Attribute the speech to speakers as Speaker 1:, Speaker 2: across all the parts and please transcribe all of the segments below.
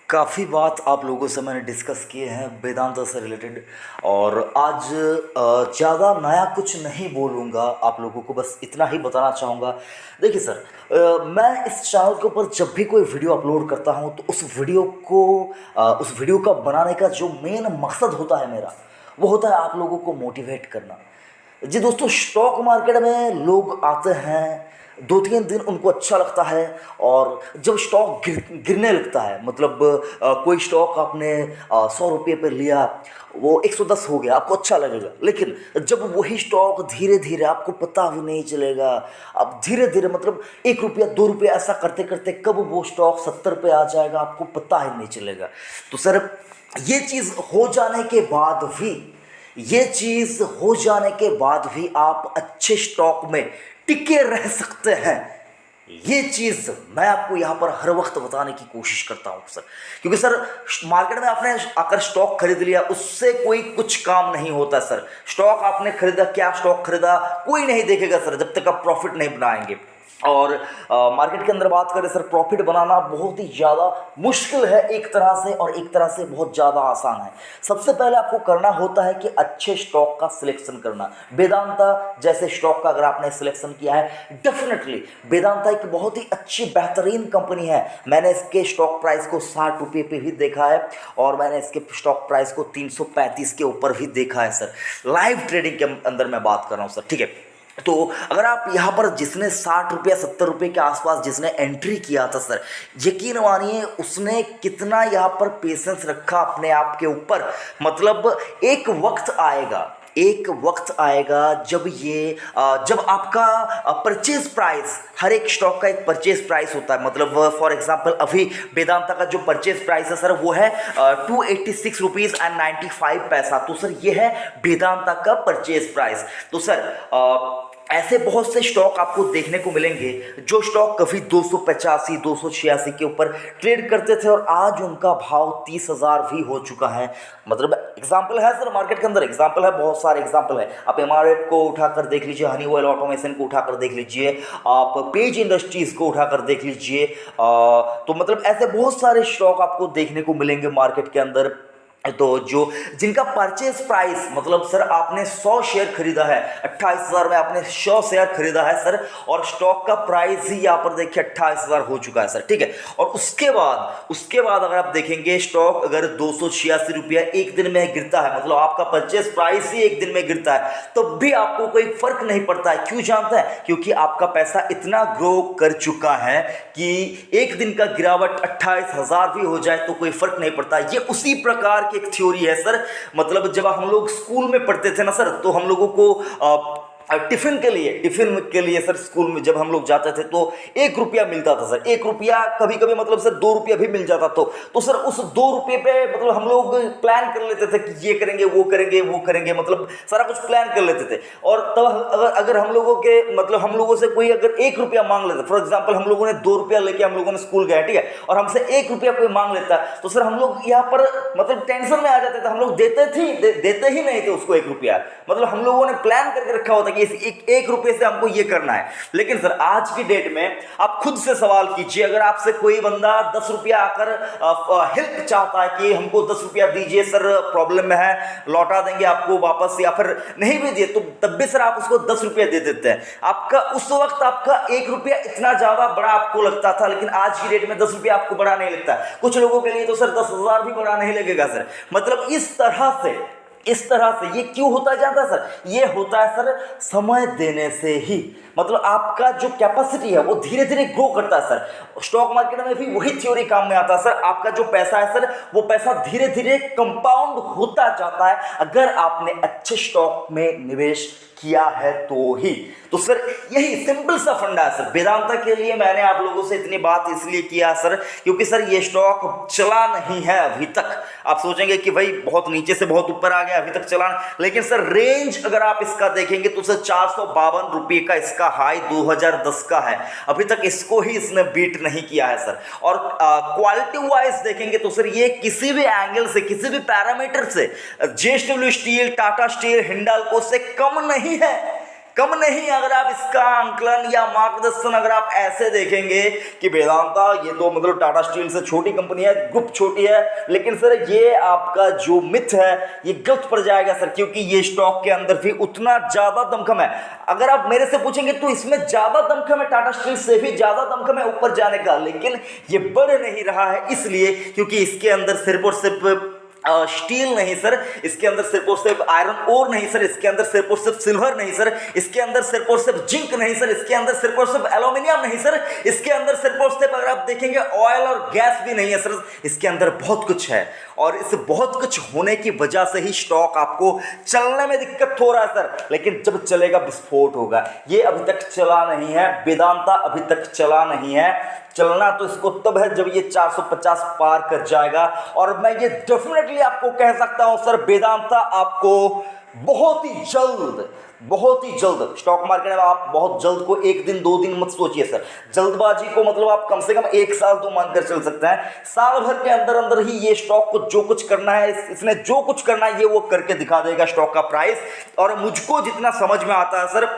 Speaker 1: काफ़ी बात आप लोगों से मैंने डिस्कस किए हैं वेदांता से रिलेटेड। और आज ज़्यादा नया कुछ नहीं बोलूँगा, आप लोगों को बस इतना ही बताना चाहूँगा। देखिए सर, मैं इस चैनल के ऊपर जब भी कोई वीडियो अपलोड करता हूँ तो उस वीडियो का बनाने का जो मेन मकसद होता है मेरा, वो होता है आप लोगों को मोटिवेट करना। जी दोस्तों, स्टॉक मार्केट में लोग आते हैं, 2-3 दिन उनको अच्छा लगता है, और जब स्टॉक गिरने लगता है, मतलब कोई स्टॉक आपने 100 रुपये पर लिया, वो 110 हो गया, आपको अच्छा लगेगा। लेकिन जब वही स्टॉक धीरे धीरे, आपको पता भी नहीं चलेगा, अब धीरे धीरे मतलब 1 रुपया 2 रुपया ऐसा करते करते कब वो स्टॉक 70 पे आ जाएगा, आपको पता ही नहीं चलेगा। तो सर, ये चीज़ हो जाने के बाद भी ये चीज़ हो जाने के बाद भी आप अच्छे स्टॉक में टिके रह सकते हैं। ये चीज़ मैं आपको यहाँ पर हर वक्त बताने की कोशिश करता हूँ सर, क्योंकि सर मार्केट में आपने आकर स्टॉक खरीद लिया, उससे कोई कुछ काम नहीं होता सर। स्टॉक आपने खरीदा, क्या स्टॉक खरीदा कोई नहीं देखेगा सर, जब तक आप प्रॉफिट नहीं बनाएंगे। और मार्केट के अंदर बात करें सर, प्रॉफिट बनाना बहुत ही ज़्यादा मुश्किल है एक तरह से, और एक तरह से बहुत ज़्यादा आसान है। सबसे पहले आपको करना होता है कि अच्छे स्टॉक का सिलेक्शन करना। वेदांता जैसे स्टॉक का अगर आपने सिलेक्शन किया है, डेफिनेटली वेदांता एक बहुत ही अच्छी बेहतरीन कंपनी है। मैंने इसके स्टॉक प्राइस को 60 रुपये पे भी देखा है, और मैंने इसके स्टॉक प्राइस को 335 के ऊपर भी देखा है सर। लाइव ट्रेडिंग के अंदर मैं बात कर रहा हूँ सर, ठीक है। तो अगर आप यहाँ पर जिसने 60 रुपया 70 रुपये के आसपास जिसने एंट्री किया था सर, यकीन मानिए उसने कितना यहाँ पर पेशेंस रखा अपने आप के ऊपर। मतलब एक वक्त आएगा जब आपका परचेज प्राइस, हर एक स्टॉक का एक परचेज प्राइस होता है। मतलब फॉर एग्जांपल अभी वेदांता का जो परचेज प्राइस है सर, वो है 286 रुपीज़ एंड 95 पैसा। तो सर ये है वेदांता का परचेज प्राइस। तो सर ऐसे बहुत से स्टॉक आपको देखने को मिलेंगे जो स्टॉक कभी 285 286 के ऊपर ट्रेड करते थे, और आज उनका भाव 30,000 भी हो चुका है। मतलब एग्जाम्पल है सर, मार्केट के अंदर एग्जाम्पल है, बहुत सारे एग्जाम्पल है। आप एमआरएफ को उठाकर देख लीजिए, हनीवेल ऑटोमेशन को उठाकर देख लीजिए, आप पेज इंडस्ट्रीज को उठाकर देख लीजिए। तो मतलब ऐसे बहुत सारे स्टॉक आपको देखने को मिलेंगे मार्केट के अंदर। तो जो जिनका परचेज प्राइस, मतलब सर आपने 100 शेयर खरीदा है, 28,000 में आपने 100 शेयर खरीदा है सर, और स्टॉक का प्राइस ही यहाँ पर देखिए 28,000 हो चुका है सर, ठीक है। और उसके बाद अगर आप देखेंगे, स्टॉक अगर 286 रुपया एक दिन में गिरता है, मतलब आपका परचेज प्राइस ही एक दिन में गिरता है, तब भी आपको कोई फर्क नहीं पड़ता है। क्यों जानता है? क्योंकि आपका पैसा इतना ग्रो कर चुका है कि एक दिन का गिरावट 28,000 भी हो जाए तो कोई फर्क नहीं पड़ता। ये उसी प्रकार की एक थ्योरी है सर। मतलब जब हम लोग स्कूल में पढ़ते थे ना सर, तो हम लोगों को टिफिन के लिए सर, स्कूल में जब हम लोग जाते थे तो 1 रुपया मिलता था सर। 1 रुपया, कभी कभी मतलब सर 2 रुपया भी मिल जाता। तो सर उस 2 रुपये पे मतलब हम लोग प्लान कर लेते थे कि ये करेंगे वो करेंगे, मतलब सारा कुछ प्लान कर लेते थे। और तब अगर हम लोगों से कोई अगर 1 रुपया मांग लेता, फॉर एग्जाम्पल हम लोगों ने 2 रुपया लेके हम लोगों ने स्कूल गया, ठीक है, और हमसे 1 रुपया कोई मांग लेता, तो सर हम लोग यहाँ पर मतलब टेंशन में आ जाते थे। हम लोग देते ही नहीं थे उसको 1 रुपया। मतलब हम लोगों ने प्लान करके रखा होता कि इस एक रुपये से हमको ये करना है। लेकिन सर आज की डेट में आप खुद से सवाल कीजिए, अगर आपसे कोई बंदा 10 रुपया आकर हेल्प चाहता है कि हमको 10 रुपया दीजिए सर, प्रॉब्लम में है, लौटा देंगे आपको वापस, या फिर नहीं भी दिए तो तब भी सर आप उसको 10 रुपया दे देते हैं। आपका उस वक्त आपका 1 रुपया इतना ज्यादा बड़ा आपको लगता था, लेकिन आज की डेट में 10 रुपया आपको बड़ा नहीं लगता। कुछ लोगों के लिए तो सर 10,000 भी बड़ा नहीं लगेगा सर। मतलब इस तरह से ये क्यों होता है जानता है सर? ये होता है सर समय देने से ही। मतलब आपका जो कैपेसिटी है वो धीरे धीरे ग्रो करता है सर। स्टॉक मार्केट में भी वही थ्योरी काम में आता है सर। आपका जो पैसा है सर, वो पैसा धीरे धीरे कंपाउंड होता जाता है अगर आपने अच्छे स्टॉक में निवेश किया है तो ही। तो सर यही सिंपल सा फंडा है सर। वेदांता के लिए मैंने आप लोगों से इतनी बात इसलिए किया सर, क्योंकि सर ये स्टॉक चला नहीं है अभी तक। आप सोचेंगे कि भाई बहुत नीचे से बहुत ऊपर आ गया, अभी तक चला, लेकिन सर रेंज अगर आप इसका देखेंगे तो सर 452 रुपये का इसका हाई 2010 का है। अभी तक इसको ही इसने बीट नहीं किया है सर। और क्वालिटी वाइज देखेंगे तो सर ये किसी भी एंगल से, किसी भी पैरामीटर से JSW steel, Tata steel, Hindalco से कम नहीं है। कम नहीं। अगर आप इसका आंकलन या मार्गदर्शन अगर आप ऐसे देखेंगे कि वेदांता ये तो मतलब टाटा स्टील से छोटी कंपनी है, ग्रुप छोटी है, लेकिन सर ये आपका जो मिथ है ये गलत पड़ जाएगा सर, क्योंकि ये स्टॉक के अंदर भी उतना ज्यादा दमखम है। अगर आप मेरे से पूछेंगे तो इसमें ज्यादा दमखम है, टाटा स्टील से भी ज्यादा दमखम है ऊपर जाने का, लेकिन ये बढ़ नहीं रहा है इसलिए क्योंकि इसके अंदर सिर्फ और सिर्फ स्टील नहीं सर, इसके अंदर सिर्फ और सिर्फ आयरन ओर नहीं सर, इसके अंदर सिर्फ और सिर्फ सिल्वर नहीं सर, इसके अंदर सिर्फ और सिर्फ जिंक नहीं सर, इसके अंदर सिर्फ और सिर्फ एल्यूमिनियम नहीं सर, इसके अंदर सिर्फ और सिर्फ अगर आप देखेंगे ऑयल और गैस भी नहीं है सर, इसके अंदर बहुत कुछ है। और इस बहुत कुछ होने की वजह से ही स्टॉक आपको चलने में दिक्कत हो रहा है सर, लेकिन जब चलेगा विस्फोट होगा। ये अभी तक चला नहीं है, वेदांता अभी तक चला नहीं है। चलना तो इसको तब है जब ये 450 पार कर जाएगा, और मैं ये डेफिनेटली आपको कह सकता हूं सर, वेदांता आपको बहुत ही जल्द स्टॉक मार्केट में आप बहुत जल्द को एक दिन दो दिन मत सोचिए सर, जल्दबाजी को मतलब आप कम से कम एक साल तो मानकर चल सकते हैं। साल भर के अंदर अंदर ही ये स्टॉक को जो कुछ करना है, इसने जो कुछ करना है ये वो करके दिखा देगा स्टॉक का प्राइस। और मुझको जितना समझ में आता है सर,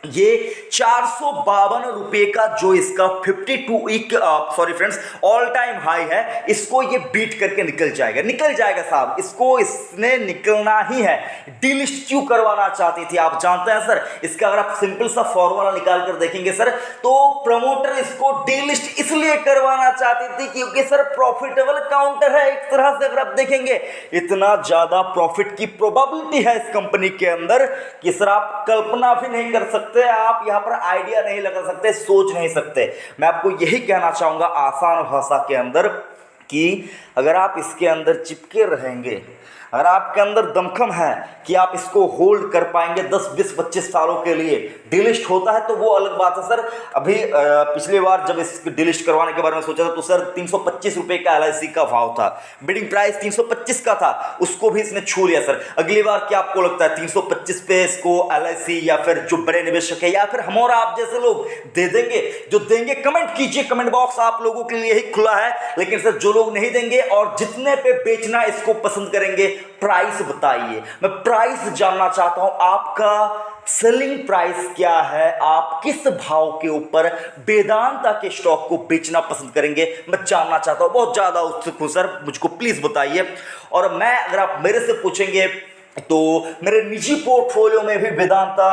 Speaker 1: ये 452 रुपए का जो इसका 52 week sorry friends all time high है, इसको ये बीट करके निकल जाएगा साहब, इसको इसने निकलना ही है। डीलिस्ट क्यों करवाना चाहती थी आप जानते हैं सर, इसका अगर आप सिंपल सा फॉर्मूला निकाल कर देखेंगे सर, तो प्रमोटर इसको डीलिस्ट इसलिए करवाना चाहती थी क्योंकि सर प्रॉफिटेबल काउंटर है एक तरह से। अगर आप देखेंगे इतना ज्यादा प्रॉफिट की प्रोबेबिलिटी है इस कंपनी के अंदर कि सर आप कल्पना भी नहीं कर सकते, आप यहां पर आइडिया नहीं लगा सकते, सोच नहीं सकते। मैं आपको यही कहना चाहूंगा आसान भाषा के अंदर कि अगर आप इसके अंदर चिपके रहेंगे, अगर आपके अंदर दमखम है कि आप इसको होल्ड कर पाएंगे 10 20 25 सालों के लिए, डिलिस्ट होता है तो वो अलग बात है सर। अभी पिछली बार जब इस डिलिस्ट करवाने के बारे में सोचा था तो सर 325 रुपए का LIC का भाव था, बिडिंग प्राइस 325 का था, उसको भी इसने छू लिया सर। अगली बार क्या आपको लगता है 325 पे इसको LIC या फिर जो बड़े निवेशक है या फिर हम और आप जैसे लोग दे देंगे? जो देंगे कमेंट कीजिए, कमेंट बॉक्स आप लोगों के लिए ही खुला है। लेकिन सर जो लोग नहीं देंगे और जितने पे बेचना इसको पसंद करेंगे, प्राइस बताइए। मैं प्राइस जानना चाहता हूं, आपका सेलिंग प्राइस क्या है, आप किस भाव के ऊपर वेदांता के स्टॉक को बेचना पसंद करेंगे, मैं जानना चाहता हूं, बहुत ज्यादा उत्सुक हूं सर, मुझको प्लीज बताइए। और मैं अगर आप मेरे से पूछेंगे तो मेरे निजी पोर्टफोलियो में भी वेदांता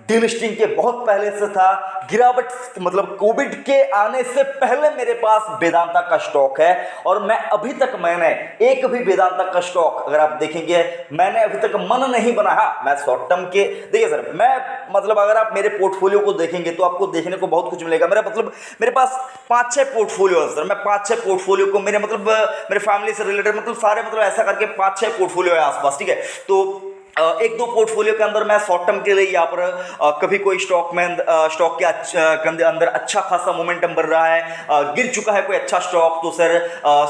Speaker 1: डीलिस्टिंग के बहुत पहले से था, गिरावट मतलब कोविड के आने से पहले मेरे पास वेदांता का स्टॉक है, और मैं अभी तक मैंने एक भी वेदांता का स्टॉक अगर आप देखेंगे मैंने अभी तक मन नहीं बनाया। मैं शॉर्ट टर्म के देखिए सर, मैं मतलब अगर आप मेरे पोर्टफोलियो को देखेंगे तो आपको देखने को बहुत कुछ मिलेगा। मेरा मतलब मेरे पास 5-6 पोर्टफोलियो है सर, मैं 5-6 पोर्टफोलियो को मेरे मतलब मेरे फैमिली से रिलेटेड मतलब सारे मतलब ऐसा करके 5-6 पोर्टफोलियो है आसपास, ठीक है। तो एक दो पोर्टफोलियो के अंदर मैं शॉर्ट टर्म के लिए यहाँ पर कभी कोई स्टॉक के अंदर अच्छा खासा मोमेंटम बढ़ रहा है, गिर चुका है कोई अच्छा स्टॉक, तो सर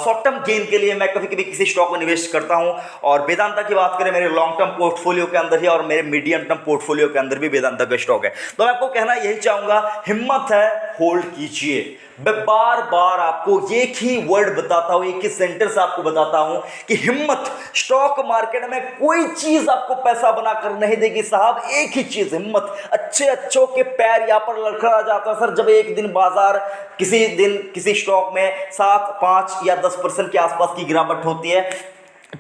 Speaker 1: शॉर्ट टर्म गेन के लिए मैं कभी कभी किसी स्टॉक में निवेश करता हूँ। और वेदांता की बात करें मेरे लॉन्ग टर्म पोर्टफोलियो के अंदर ही और मेरे मीडियम टर्म पोर्टफोलियो के अंदर भी वेदांता का स्टॉक है। तो मैं आपको कहना यही चाहूंगा, हिम्मत है होल्ड कीजिए। मैं बार बार आपको एक ही वर्ड बताता हूं, एक ही सेंटेंस आपको बताता हूं कि हिम्मत। स्टॉक मार्केट में कोई चीज आपको पैसा बनाकर नहीं देगी साहब, एक ही चीज हिम्मत। अच्छे अच्छों के पैर यहां पर लड़खड़ा जाता है सर जब एक दिन बाजार किसी दिन किसी स्टॉक में 7, 5 या 10% के आसपास की गिरावट होती है,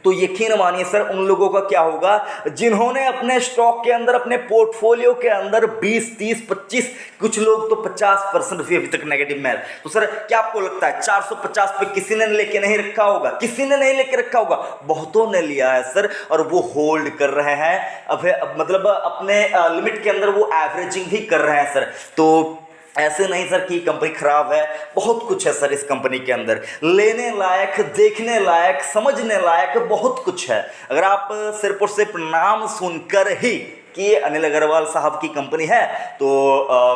Speaker 1: तो यकीन मानिए सर उन लोगों का क्या होगा जिन्होंने अपने स्टॉक के अंदर अपने पोर्टफोलियो के अंदर 20, 30, 25, कुछ लोग तो 50% भी अभी तक नेगेटिव में है। तो सर क्या आपको लगता है 450 पे किसी ने लेके नहीं रखा होगा? किसी ने नहीं लेके रखा होगा, बहुतों ने लिया है सर, और वो होल्ड कर रहे हैं। अब मतलब अपने लिमिट के अंदर वो एवरेजिंग भी कर रहे हैं सर। तो ऐसे नहीं सर कि कंपनी खराब है, बहुत कुछ है सर इस कंपनी के अंदर, लेने लायक, देखने लायक, समझने लायक बहुत कुछ है। अगर आप सिर्फ और सिर्फ नाम सुनकर ही कि अनिल अग्रवाल साहब की कंपनी है तो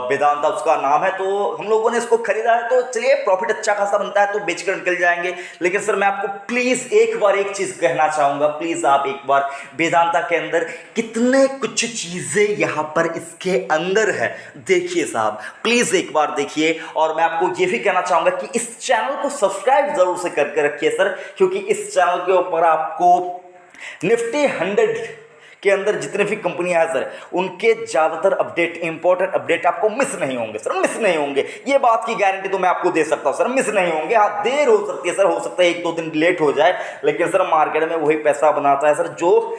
Speaker 1: वेदांता उसका नाम है तो हम लोगों ने इसको खरीदा है, तो चलिए प्रॉफिट अच्छा खासा बनता है तो बेचकर निकल जाएंगे। लेकिन सर मैं आपको प्लीज एक बार एक चीज कहना चाहूंगा, प्लीज आप एक बार वेदांता के अंदर कितने कुछ चीजें यहां पर इसके अंदर है देखिए साहब, प्लीज एक बार देखिए। और मैं आपको ये भी कहना चाहूंगा कि इस चैनल को सब्सक्राइब जरूर से करके रखिए सर, क्योंकि इस चैनल के ऊपर आपको निफ्टी 100 के अंदर जितने भी कंपनियां हैं सर, उनके ज़्यादातर अपडेट, इंपॉर्टेंट अपडेट आपको मिस नहीं होंगे सर, मिस नहीं होंगे। ये बात की गारंटी तो मैं आपको दे सकता हूँ सर, मिस नहीं होंगे। हाँ, देर हो सकती है सर, हो सकता है 1-2 दिन लेट हो जाए, लेकिन सर मार्केट में वही पैसा बनाता है सर जो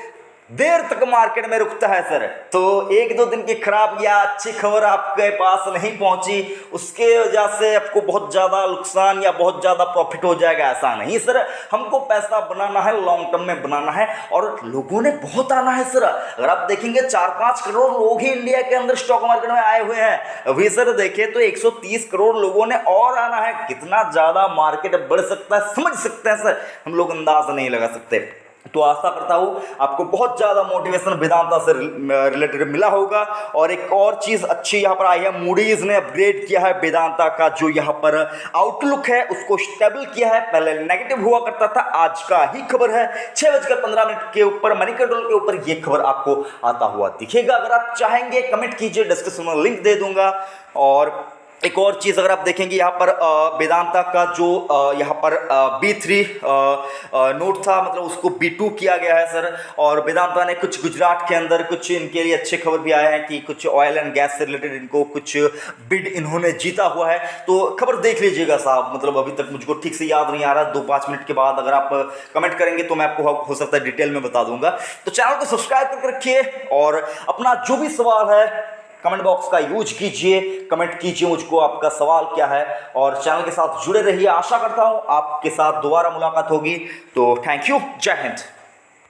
Speaker 1: देर तक मार्केट में रुकता है सर। तो 1-2 दिन की खराब या अच्छी खबर आपके पास नहीं पहुंची, उसके वजह से आपको बहुत ज़्यादा नुकसान या बहुत ज़्यादा प्रॉफिट हो जाएगा, ऐसा नहीं सर। हमको पैसा बनाना है, लॉन्ग टर्म में बनाना है, और लोगों ने बहुत आना है सर। अगर आप देखेंगे 4-5 करोड़ लोग ही इंडिया के अंदर स्टॉक मार्केट में आए हुए हैं अभी सर। देखें तो 130 करोड़ लोगों ने और आना है। कितना ज़्यादा मार्केट बढ़ सकता है समझ सकते हैं सर, हम लोग अंदाज़ नहीं लगा सकते। तो आशा करता हूँ आपको बहुत ज़्यादा मोटिवेशन वेदांता से रिलेटेड मिला होगा। और एक और चीज़ अच्छी यहाँ पर आई है, मूडीज़ ने अपग्रेड किया है वेदांता का जो यहाँ पर आउटलुक है उसको स्टेबल किया है। पहले नेगेटिव हुआ करता था, आज का ही खबर है 6:15 के ऊपर मनी कंट्रोल के ऊपर ये खबर आपको आता हुआ दिखेगा। अगर आप चाहेंगे कमेंट कीजिए, डिस्क्रिप्शन में लिंक दे दूंगा। और एक और चीज़ अगर आप देखेंगे यहाँ पर वेदांता का जो यहाँ पर B3 नोट था, मतलब उसको B2 किया गया है सर। और वेदांता ने कुछ गुजरात के अंदर कुछ इनके लिए अच्छे खबर भी आए हैं कि कुछ ऑयल एंड गैस से रिलेटेड इनको कुछ बिड इन्होंने जीता हुआ है। तो खबर देख लीजिएगा साहब, मतलब अभी तक मुझको ठीक से याद नहीं आ रहा, 2-5 मिनट के बाद अगर आप कमेंट करेंगे तो मैं आपको हो सकता है डिटेल में बता दूंगा। तो चैनल को सब्सक्राइब करके रखिए और अपना जो भी सवाल है कमेंट बॉक्स का यूज कीजिए, कमेंट कीजिए मुझको आपका सवाल क्या है, और चैनल के साथ जुड़े रहिए। आशा करता हूं आपके साथ दोबारा मुलाकात होगी। तो थैंक यू, जय हिंद।